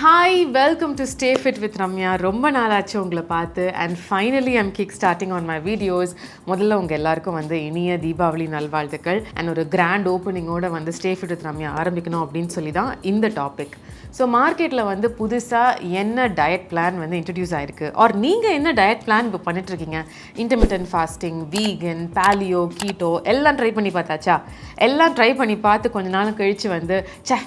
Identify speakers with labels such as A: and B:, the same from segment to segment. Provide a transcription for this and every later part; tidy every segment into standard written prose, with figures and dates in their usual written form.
A: Hi, welcome to Stay Fit with Ramya. ரொம்ப நாளாச்சு உங்களை பார்த்து and finally I'm kick starting on my videos. முதல்ல உங்க எல்லாருக்கும் வந்து இனிய தீபாவளி நல்வாழ்த்துக்கள் and ஒரு grand opening ஓட வந்து Stay Fit with Ramya ஆரம்பிக்கணும் அப்படின்னு சொல்லி தான் இந்த டாபிக். ஸோ மார்க்கெட்டில் வந்து புதுசாக என்ன டயட் பிளான் வந்து இன்ட்ரடியூஸ் ஆயிருக்கு ஆர் நீங்கள் என்ன டயட் பிளான் இப்போ பண்ணிட்டுருக்கீங்க? Intermittent fasting, vegan, paleo, keto எல்லாம் ட்ரை பண்ணி பார்த்தாச்சா? எல்லாம் ட்ரை பண்ணி பார்த்து கொஞ்ச நாள் கழித்து வந்து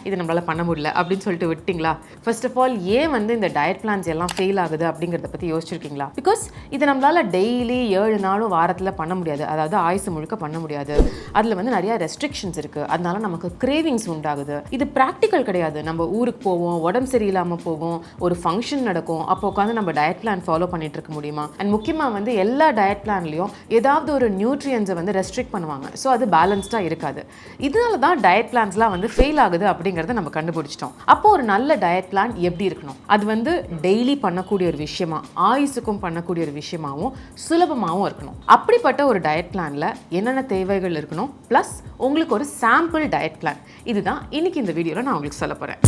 A: இது நம்மளால் பண்ண முடியல அப்படின்னு சொல்லிட்டு விட்டிங்களா? ஃபர்ஸ்ட் ஆஃப் ஆல் ஏன் வந்து இந்த டயட் பிளான்ஸ் எல்லாம் ஃபெயில் ஆகுது அப்படிங்கிறத பற்றி யோசிச்சிருக்கீங்களா? பிகாஸ் இதை நம்மளால் டெய்லி 7 நாளும் வாரத்தில் பண்ண முடியாது, அதாவது ஆயுசு முழுக்க பண்ண முடியாது. அதில் வந்து நிறையா ரெஸ்ட்ரிக்ஷன்ஸ் இருக்குது, அதனால நமக்கு கிரேவிங்ஸ் உண்டாகுது. இது ப்ராக்டிக்கல் கிடையாது. நம்ம ஊருக்கு போவோம், உடம்பு சரியில்லாமல் போகும், ஒரு ஃபங்க்ஷன் நடக்கும், அப்போ உட்காந்து நம்ம டயட் பிளான் ஃபாலோ பண்ணிட்டு இருக்க முடியுமா? அண்ட் முக்கியமாக வந்து எல்லா டயட் பிளான்லையும் ஏதாவது ஒரு நியூட்ரியன்ஸை வந்து ரெஸ்ட்ரிக்ட் பண்ணுவாங்க. ஸோ அது பேலன்ஸ்டாக இருக்காது. இதனால தான் டயட் பிளான்ஸ்லாம் வந்து ஃபெயில் ஆகுது அப்படிங்கிறத நம்ம கண்டுபிடிச்சிட்டோம். அப்போ ஒரு நல்ல டயட் பிளான் எப்படி இருக்கணும்? அது வந்து டெய்லி பண்ணக்கூடிய ஒரு விஷயமா, ஆயுசுக்கும் பண்ணக்கூடிய ஒரு விஷயமாகவும் சுலபமாகவும் இருக்கணும். அப்படிப்பட்ட ஒரு டயட் பிளானில் என்னென்ன தேவைகள் இருக்கணும், ப்ளஸ் உங்களுக்கு ஒரு சாம்பிள் டயட் பிளான், இதுதான் இன்னைக்கு இந்த வீடியோவில் நான் உங்களுக்கு சொல்ல போகிறேன்.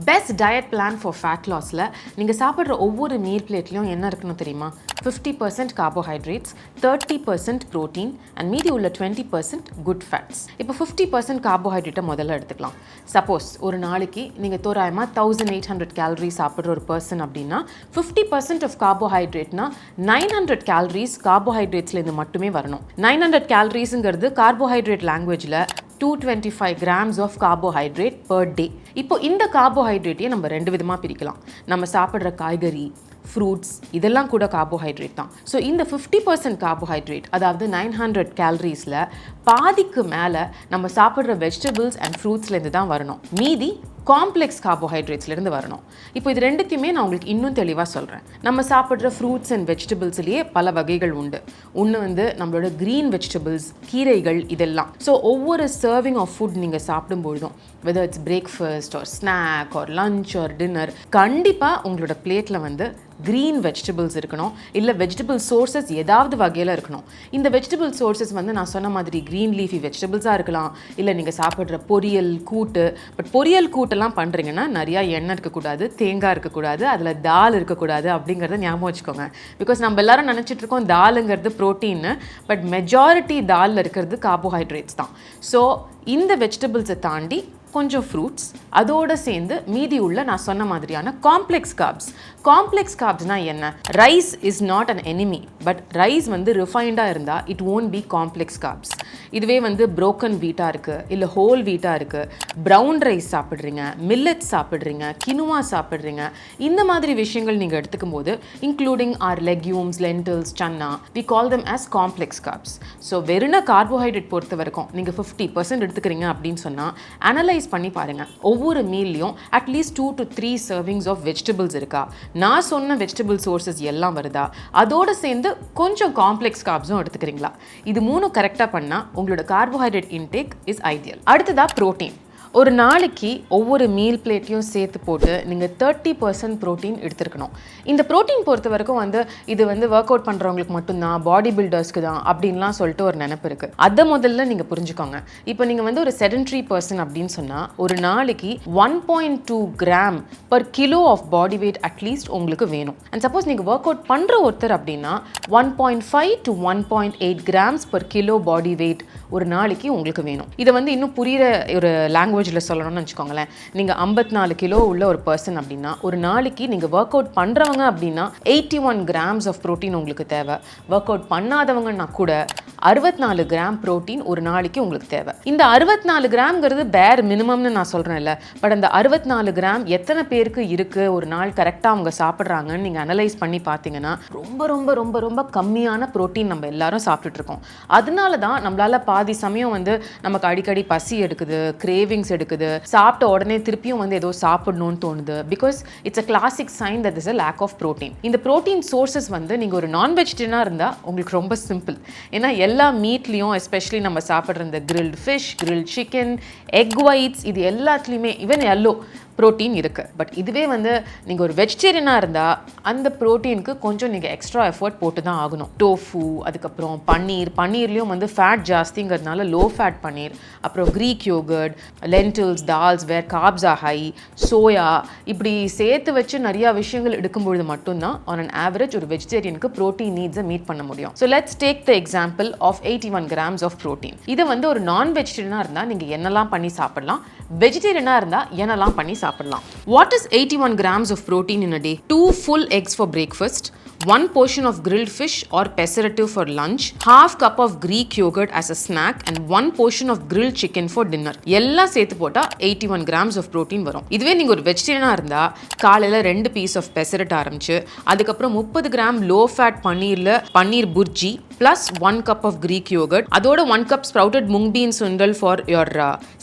A: Best diet plan for fat லாஸில் நீங்கள் சாப்பிட்ற ஒவ்வொரு மீல் பிளேட்லையும் என்ன இருக்கணும் தெரியுமா? 50% கார்போஹைட்ரேட்ஸ், 30% ப்ரோட்டீன் அண்ட் மீதி உள்ள 20% குட் ஃபேட்ஸ். இப்போ 50% கார்போஹைட்ரேட்டை முதல்ல எடுத்துக்கலாம். சப்போஸ் ஒரு நாளைக்கு நீங்கள் தோராயமாக 1800 கேலரிஸ் சாப்பிட்ற ஒரு பர்சன் அப்படின்னா 50% ஆஃப் கார்போஹைட்ரேட்னா 900 கேலரிஸ் கார்போஹைட்ரேட்ஸ்லேருந்து மட்டுமே வரணும். 900 கேலரிஸுங்கிறது கார்போஹைட்ரேட் லாங்குவேஜில் 225 grams of carbohydrate per day. இப்போ இந்த கார்போஹைட்ரேட்டையே நம்ம 2 விதமாக பிரிக்கலாம். நம்ம சாப்பிட்ற காய்கறி, ஃப்ரூட்ஸ் இதெல்லாம் கூட கார்போஹைட்ரேட் தான். ஸோ இந்த 50% கார்போஹைட்ரேட், அதாவது 900 கேலரிஸில் பாதிக்கு மேலே நம்ம சாப்பிட்ற வெஜிடபிள்ஸ் அண்ட் ஃப்ரூட்ஸ்லேருந்து தான் வரணும். மீதி காம்ப்ளெக்ஸ் கார்போஹைட்ரேட்ஸ்லேருந்து வரணும். இப்போ இது ரெண்டுத்தையுமே நான் உங்களுக்கு இன்னும் தெளிவாக சொல்கிறேன். நம்ம சாப்பிட்ற ஃப்ரூட்ஸ் அண்ட் வெஜிடபிள்ஸ்லேயே பல வகைகள் உண்டு. ஒன்று வந்து நம்மளோட க்ரீன் வெஜிடபிள்ஸ், கீரைகள் இதெல்லாம். ஸோ ஒவ்வொரு சர்விங் ஆஃப் ஃபுட் நீங்கள் சாப்பிடும்பொழுதும், whether it's breakfast or snack or lunch or dinner, கண்டிப்பாக உங்களோட பிளேட்டில் வந்து க்ரீன் வெஜிடபிள்ஸ் இருக்கணும், இல்லை வெஜிடபிள் சோர்சஸ் ஏதாவது வகையில் இருக்கணும். இந்த வெஜிடபிள் சோர்சஸ் வந்து நான் சொன்ன மாதிரி க்ரீன் லீஃபி வெஜிடபிள்ஸாக இருக்கலாம், இல்லை நீங்கள் சாப்பிட்ற பொரியல், கூட்டு. பட் பொரியல் கூட்டெல்லாம் பண்ணுறீங்கன்னா நிறையா எண்ணெய் இருக்கக்கூடாது, தேங்காய் இருக்கக்கூடாது, அதில் தால் இருக்கக்கூடாது அப்படிங்கிறத ஞாபகம் வச்சுக்கோங்க. பிகாஸ் நம்ம எல்லாரும் நினச்சிட்ருக்கோம் தாலுங்கிறது ப்ரோட்டீன்னு, பட் மெஜாரிட்டி தாலில் இருக்கிறது கார்போஹைட்ரேட்ஸ் தான். ஸோ இந்த வெஜிடபிள்ஸை தாண்டி கொஞ்சம் ஃப்ரூட்ஸ், அதோடு சேர்ந்து மீதி உள்ள நான் சொன்ன மாதிரியான காம்ப்ளெக்ஸ் கார்ப்ஸ். காம்ப்ளெக்ஸ் கார்ப்ஸ்னால் என்ன? Rice is not an enemy, but rice வந்து ரிஃபைண்டாக இருந்தால் it won't be complex corps. இதுவே வந்து ப்ரோக்கன் வீட்டாக இருக்குது, இல்லை ஹோல் வீட்டாக இருக்குது, ப்ரௌன் ரைஸ் சாப்பிட்றீங்க, மில்லட்ஸ் சாப்பிட்றீங்க, கினுவா சாப்பிட்றீங்க, இந்த மாதிரி விஷயங்கள் நீங்கள் எடுத்துக்கும் போது, including or legumes, lentils, chana, we call them as complex carbs. So வெறும் கார்போஹைட்ரேட் பொறுத்த வரைக்கும் நீங்கள் 50% எடுத்துக்கிறீங்க அப்படின்னு சொன்னால் அனலைஸ் பண்ணி பாருங்க. ஒவ்வொரு மீல்லையும் at least 2 to 3 servings of vegetables இருக்கா, நான் சொன்ன வெஜிடபிள் சோர்சஸ் எல்லாம் வருதா, அதோடு சேர்ந்து கொஞ்சம் காம்ப்ளெக்ஸ் கார்ப்ஸும் எடுத்துக்கிறீங்களா? இது 3 கரெக்டாக பண்ணால் உங்களோட கார்போஹைட்ரேட் இன்டேக் இஸ் ஐடியல். அடுத்ததாக ப்ரோட்டீன். ஒரு நாளைக்கு ஒவ்வொரு மீல் பிளேட்டையும் சேர்த்து போட்டு நீங்கள் 30% ப்ரோட்டீன் எடுத்துருக்கணும். இந்த ப்ரோட்டீன் பொறுத்த வரைக்கும் வந்து இது வந்து ஒர்க் அவுட் பண்ணுறவங்களுக்கு மட்டும்தான், பாடி பில்டர்ஸ்க்கு தான் அப்படின்லாம் சொல்லிட்டு ஒரு நினைப்பு இருக்குது. அதை முதல்ல நீங்கள் புரிஞ்சுக்கோங்க. இப்போ நீங்கள் வந்து ஒரு செடன்ட்ரி பர்சன் அப்படின்னு சொன்னால் ஒரு நாளைக்கு 1.2 gram per kilo of body weight at least உங்களுக்கு வேணும். அண்ட் சப்போஸ் நீங்கள் ஒர்க் அவுட் பண்ணுற ஒருத்தர் அப்படின்னா 1.5 to 1.8 grams per kilo body weight ஒரு நாளைக்கு உங்களுக்கு வேணும். இதை வந்து இன்னும் புரிகிற ஒரு லாங்குவேஜில் சொல்லணும்னு வச்சுக்கோங்களேன். நீங்கள் 54 கிலோ உள்ள ஒரு பர்சன் அப்படின்னா ஒரு நாளைக்கு நீங்கள் ஒர்க் அவுட் பண்ணுறவங்க அப்படின்னா 81 grams ஆஃப் ப்ரோட்டீன் உங்களுக்கு தேவை. ஒர்க் அவுட் பண்ணாதவங்கன்னா கூட 64 கிராம் ப்ரோட்டீன் ஒரு நாளைக்கு உங்களுக்கு தேவை. இந்த 64 கிராம்ங்கிறது பேர் மினிமம்னு நான் சொல்கிறேன் இல்லை, பட் அந்த 64 கிராம் எத்தனை பேருக்கு இருக்குது ஒரு நாள் கரெக்டாக அவங்க சாப்பிட்றாங்கன்னு நீங்கள் அனலைஸ் பண்ணி பார்த்தீங்கன்னா ரொம்ப ரொம்ப ரொம்ப ரொம்ப கம்மியான ப்ரோட்டீன் நம்ம எல்லாரும் சாப்பிட்டுட்ருக்கோம். அதனால தான் நம்மளால் பாதி சமயம் வந்து நமக்கு அடிக்கடி பசி எடுக்குது, கிரேவிங்ஸ் எடுக்குது, சாப்பிட்ட உடனே திருப்பியும் வந்து ஏதோ சாப்பிடணும்னு தோணுது. Because it's a classic sign that is a lack of protein. இந்த ப்ரோட்டீன் சோர்சஸ் வந்து நீங்கள் ஒரு நான் வெஜிடேரியனாக இருந்தால் உங்களுக்கு ரொம்ப சிம்பிள். ஏன்னா எல்லா மீட்லேயும் எஸ்பெஷலி நம்ம சாப்பிட்ற இந்த grilled fish, grilled chicken, egg whites, இது எல்லாத்துலேயுமே ஈவன் எல்லோ ப்ரோட்டீன் இருக்குது. பட் இதுவே வந்து நீங்கள் ஒரு வெஜிடேரியனாக இருந்தால் அந்த ப்ரோட்டீனுக்கு கொஞ்சம் நீங்கள் எக்ஸ்ட்ரா எஃபர்ட் போட்டு தான் ஆகணும். டோஃபு, அதுக்கப்புறம் பன்னீர்லேயும் வந்து ஃபேட் ஜாஸ்திங்கிறதுனால லோ ஃபேட் பன்னீர், அப்புறம் க்ரீக் யோகர்ட், லென்டில்ஸ், தால்ஸ் வேர் கார்ப்ஸ் ஆர் ஹை, சோயா, இப்படி சேர்த்து வச்சு நிறையா விஷயங்கள் எடுக்கும்பொழுது மட்டும்தான் ஆன் அன் ஆவரேஜ் ஒரு வெஜிடேரியனுக்கு ப்ரோட்டீன் நீட்ஸை மீட் பண்ண முடியும். So let's take the example of 81 grams of protein. இதை வந்து ஒரு நான் வெஜிடேரியனாக இருந்தால் நீங்கள் என்னெல்லாம் பண்ணி சாப்பிடலாம், வெஜிடேரியனாக இருந்தால் என்னெல்லாம் பண்ணி சாப்பிடலாம். What is 81 grams of protein in a day? 2 full eggs for breakfast, 1 portion of grilled fish or peserative for lunch, half cup of Greek yogurt as a snack and 1 portion of grilled chicken for dinner. எல்லாம் சேர்த்து போட்டால் 81 grams of protein வரும். இதுவே நீங்கள் ஒரு வெஜிடேரியனாக இருந்தால் காலையில் 2 piece of pesarattu ஆரம்பிச்சு, அதுக்கப்புறம் 30 gram low fat paneer bhurji plus 1 cup of Greek yogurt, அதோட 1 cup sprouted mung bean sundal for your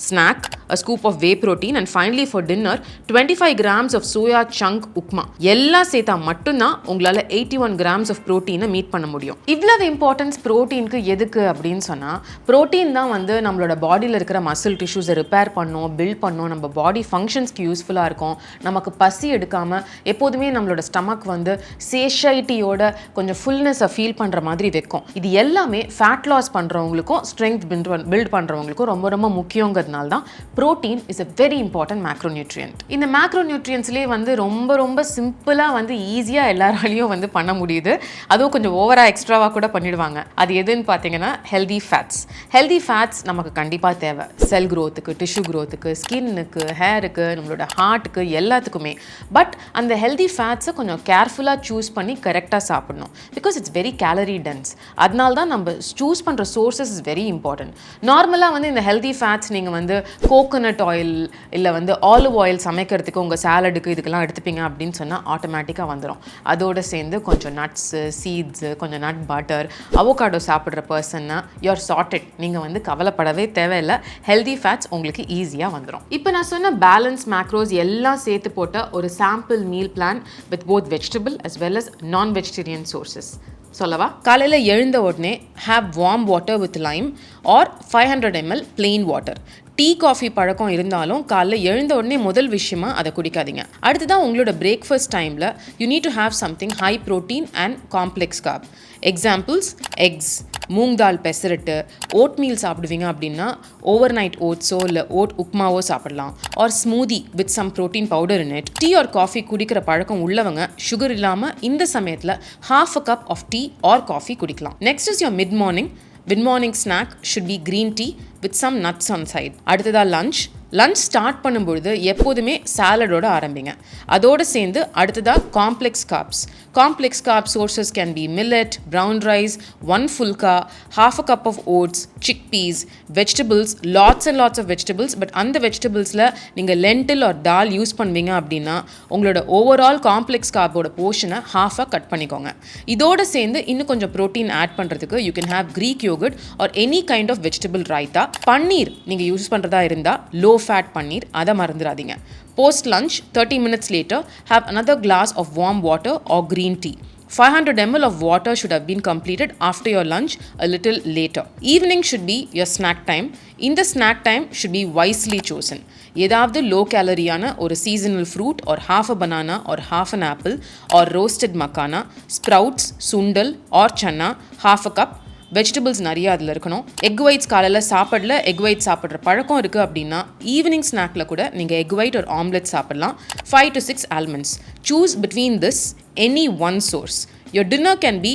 A: snack, a scoop of whey protein, and finally for dinner 25 grams of soya chunk upma. எல்லாம் சேர்த்தா மட்டும்தான் உங்களால் 81 grams of protein meet பண்ண முடியும். இவ்வளவு importance ப்ரோட்டீனுக்கு எதுக்கு அப்படின்னு சொன்னால், ப்ரோட்டீன் தான் வந்து நம்மளோட பாடியில் இருக்கிற மசில் டிஷ்யூஸை ரிப்பேர் பண்ணோம், பில்ட் பண்ணோம், நம்ம பாடி ஃபங்க்ஷன்ஸ்க்கு யூஸ்ஃபுல்லாக இருக்கும், நமக்கு பசி எடுக்காமல் எப்போதுமே நம்மளோட ஸ்டமக் வந்து சேஷைட்டியோட கொஞ்சம் ஃபுல்னஸை ஃபீல் பண்ணுற மாதிரி வைக்கும். இது எல்லாமே ஃபேட் லாஸ் பண்ணுறவங்களுக்கும் ஸ்ட்ரென்த் பில்ட் பண்ணுறவங்களுக்கும் ரொம்ப ரொம்ப முக்கியங்கிறதுனால தான் protein is a very important macronutrient. இந்த மேக்ரோநியூட்ரியன்ஸ்லேயே வந்து ரொம்ப ரொம்ப சிம்பிளாக வந்து ஈஸியாக எல்லாராலையும் வந்து பண்ண முடியுது. அதுவும் கொஞ்சம் ஓவராக எக்ஸ்ட்ராவாக கூட பண்ணிடுவாங்க. அது எதுன்னு பார்த்தீங்கன்னா ஹெல்தி ஃபேட்ஸ். ஹெல்தி ஃபேட்ஸ் நமக்கு கண்டிப்பாக தேவை, செல் க்ரோத்துக்கு, டிஷ்யூ க்ரோத்துக்கு, ஸ்கின்னுக்கு, ஹேருக்கு, நம்மளோட ஹார்ட்டுக்கு, எல்லாத்துக்குமே. பட் அந்த ஹெல்தி ஃபேட்ஸை கொஞ்சம் கேர்ஃபுல்லாக சூஸ் பண்ணி கரெக்டாக சாப்பிடணும். Because it's very calorie dense. அதனால தான் நம்ம சூஸ் பண்ணுற சோர்சஸ் இஸ் வெரி இம்பார்ட்டன்ட். நார்மலாக வந்து இந்த ஹெல்தி ஃபேட்ஸ் நீங்கள் வந்து கோகோனட் ஆயில் இல்லை வந்து ஆலிவ் ஆயில் சமைக்கிறதுக்கு உங்கள் சாலடுக்கு இதுக்கெல்லாம் எடுத்துப்பீங்க அப்படின்னு சொன்னால் ஆட்டோமேட்டிக்காக வந்துடும். அதோடு சேர்ந்து கொஞ்சம் நட்ஸு, சீட்ஸு, கொஞ்சம் நட் பட்டர், அவோகாடோ சாப்பிட்ற பர்சன்னா யூஆர் சார்ட்டட். நீங்கள் வந்து கவலைப்படவே தேவையில்லை, ஹெல்தி ஃபேட்ஸ் உங்களுக்கு ஈஸியாக வந்துடும். இப்போ நான் சொன்ன பேலன்ஸ் மேக்ரோஸ் எல்லாம் சேர்த்து போட்ட ஒரு sample meal plan with both vegetable as well as non vegetarian sources சொல்லவா? காலையில் எழுந்த உடனே have warm water with lime or 500 ml plain water. Tea coffee பழக்கம் இருந்தாலும் காலைல எழுந்த உடனே முதல் விஷயமா அதை குடிக்காதீங்க. அடுத்ததான் உங்களோட பிரேக்ஃபாஸ்ட் டைமில் you need to have something high protein and complex carb. Examples eggs, moong dal pesarattu, oatmeal சாப்பிடுவீங்க அப்படின்னா ஓவர் நைட் ஓட்ஸோ இல்லை ஓட் உப்மாவோ சாப்பிடலாம். Or smoothie with some protein powder in it. Tea or coffee குடிக்கிற பழக்கம் உள்ளவங்க சுகர் இல்லாமல் இந்த சமயத்தில் half a cup of tea or coffee குடிக்கலாம். Next is your mid morning. Mid morning snack should be green tea with some nuts on side. அடுத்ததாக lunch start பண்ணும்பொழுது எப்போதுமே சாலடோட ஆரம்பிங்க. அதோடு சேர்ந்து அடுத்ததாக complex carb sources can be millet, brown rice, 1 fulka, half a cup of oats, chickpeas, vegetables, lots and lots of vegetables. But அந்த வெஜிடபிள்ஸில் நீங்கள் லென்டில் ஆர் தால் யூஸ் பண்ணுவீங்க அப்படின்னா உங்களோட ஓவரால் காம்ப்ளெக்ஸ் கார்போட போர்ஷனை ஹாஃபாக கட் பண்ணிக்கோங்க. இதோடு சேர்ந்து இன்னும் கொஞ்சம் ப்ரோட்டீன் ஆட் பண்ணுறதுக்கு you can have Greek yogurt or any kind of vegetable raita. Paneer நீங்கள் யூஸ் பண்ணுறதா இருந்தால் லோ ஃபேட் பன்னீர், அதை மறந்துடாதீங்க. Post lunch, 30 minutes later, have another glass of warm water or green tea. 500 ml of water should have been completed after your lunch a little later. Evening should be your snack time. In the snack time should be wisely chosen. ஏதாவது low கேலரியான ஒரு seasonal fruit or half a banana or half an apple or roasted makana, sprouts, sundal or channa, half a cup. Vegetables நிறைய அதில் இருக்கணும். Egg whites காலையில் egg white சாப்பிட்ற பழக்கம் இருக்குது அப்படின்னா ஈவினிங் ஸ்நாக்கில் கூட நீங்கள் எக் ஒயிட் ஒரு ஆம்லெட் சாப்பிட்லாம். 5 to 6 almonds. Choose between this any one source. Your dinner can be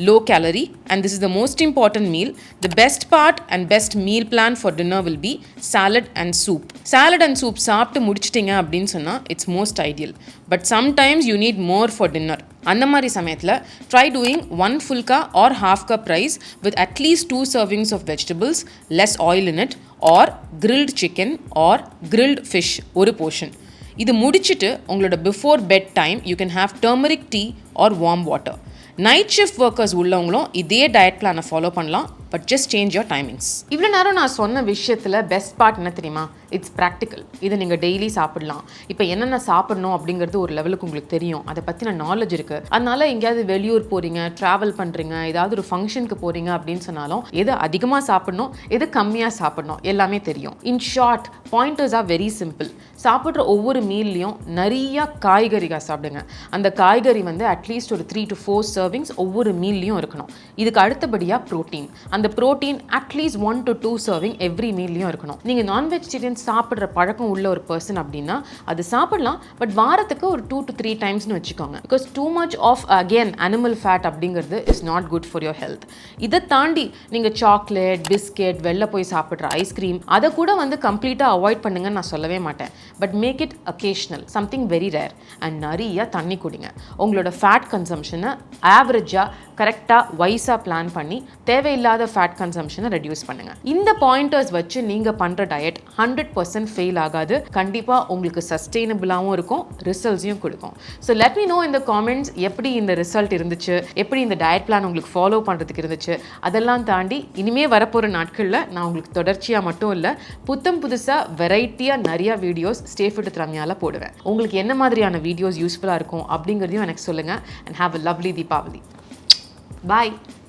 A: low calorie and this is the most important meal. The best part and best meal plan for dinner will be salad and soup. Salad and soup சாப்பிட்டு முடிச்சிட்டிங்க அப்படின்னு சொன்னால் it's most ideal. But sometimes you need more for dinner. அந்த மாதிரி சமயத்தில் try doing 1 fulka or half cup rice with at least 2 servings of vegetables, less oil in it, or grilled chicken or grilled fish ஒரு portion. இது முடிச்சிட்டு உங்களோட before bed time you can have turmeric tea or warm water. Night shift workers உள்ளவங்களும் இதே diet பிளானை follow பண்ணலாம். But just change your timings. இவ்வளோ நேரம் நான் சொன்ன விஷயத்தில் பெஸ்ட் பார்ட் என்ன தெரியுமா? It's practical. இதை நீங்கள் டெய்லி சாப்பிடலாம். இப்போ என்னென்ன சாப்பிடணும் அப்படிங்கிறது ஒரு லெவலுக்கு உங்களுக்கு தெரியும். அதை பற்றின நாலேஜ் இருக்குது. அதனால எங்கேயாவது வெளியூர் போகிறீங்க, ட்ராவல் பண்ணுறீங்க, ஏதாவது ஒரு ஃபங்க்ஷனுக்கு போகிறீங்க அப்படின்னு சொன்னாலும் எது அதிகமாக சாப்பிடணும், எது கம்மியாக சாப்பிடணும் எல்லாமே தெரியும். In short, pointers are very simple. சாப்பிட்ற ஒவ்வொரு மீல்லையும் நிறையா காய்கறிகள் சாப்பிடுங்க. அந்த காய்கறி வந்து அட்லீஸ்ட் ஒரு 3 to 4 சர்விங்ஸ் ஒவ்வொரு மீல்லையும் இருக்கணும். இதுக்கு அடுத்தபடியாக ப்ரோட்டீன். அந்த protein at least 1 to 2 serving every மீல்லையும் இருக்கணும். நீங்கள் நான் வெஜிடேரியன் சாப்பிட்ற பழக்கம் உள்ள ஒரு பர்சன் அப்படின்னா அது சாப்பிடலாம், பட் வாரத்துக்கு ஒரு 2 to 3 டைம்ஸ்னு வச்சுக்கோங்க. Because too much of again animal fat அப்படிங்கிறது is not good for your health. இதை தாண்டி நீங்கள் சாக்லேட், பிஸ்கெட், வெளில போய் சாப்பிட்ற ஐஸ்கிரீம் அதை கூட வந்து கம்ப்ளீட்டாக அவாய்ட் பண்ணுங்கன்னு நான் சொல்லவே மாட்டேன். But make it occasional, something very rare. And நிறைய தண்ணி குடிங்க. உங்களோட ஃபேட் கன்சம்ஷனை ஆவரேஜாக கரெக்டாக வைஸாக பிளான் பண்ணி தேவையில்லாத ஃபேட் கன்சம்ஷனை ரெடியூஸ் பண்ணுங்கள். இந்த பாயிண்டர்ஸ் வச்சு நீங்கள் பண்ணுற டயட் 100% ஃபெயில் ஆகாது. கண்டிப்பாக உங்களுக்கு சஸ்டெயினபிளாகவும் இருக்கும், ரிசல்ட்ஸையும் கொடுக்கும். ஸோ லெட் மீ நோ இந்த காமெண்ட்ஸ் எப்படி இந்த ரிசல்ட் இருந்துச்சு, எப்படி இந்த டயட் பிளான் உங்களுக்கு ஃபாலோ பண்ணுறதுக்கு இருந்துச்சு. அதெல்லாம் தாண்டி இனிமேல் வரப்போகிற நாட்களில் நான் உங்களுக்கு தொடர்ச்சியாக மட்டும் இல்லை, புதுசாக வெரைட்டியாக நிறையா வீடியோஸ் ஸ்டே ஃபிட் வித் ரம்யாவில் போடுவேன். உங்களுக்கு என்ன மாதிரியான வீடியோஸ் யூஸ்ஃபுல்லாக இருக்கும் அப்படிங்கிறதையும் எனக்கு சொல்லுங்கள். And have a lovely Deepavali. Bye.